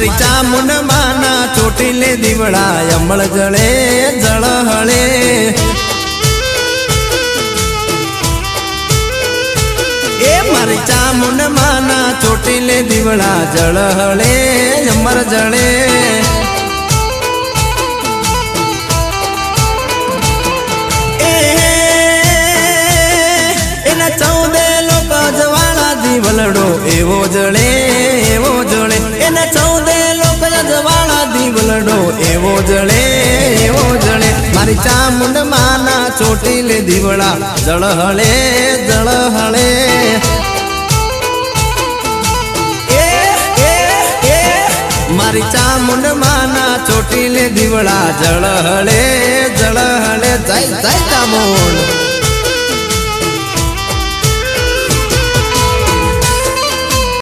મારી ચામુંડ માના ચોટીલે દીવડા અમળ જળે જળહળે એ મારી ચામુંડ માના ચોટીલે દીવડા જળહળે અમર જળે એના 14 લોક જવાળા દીવલડો એવો જળે એના 14 લોક જવાળા દીવલડો એવો જળે મારી ચામુંડ માના ચોટીલે દીવડા જળહળે જળહળે મારી ચામુંડ માના ચોટીલે દીવડા જળહળે જળહળે જય જય ચામુંડ।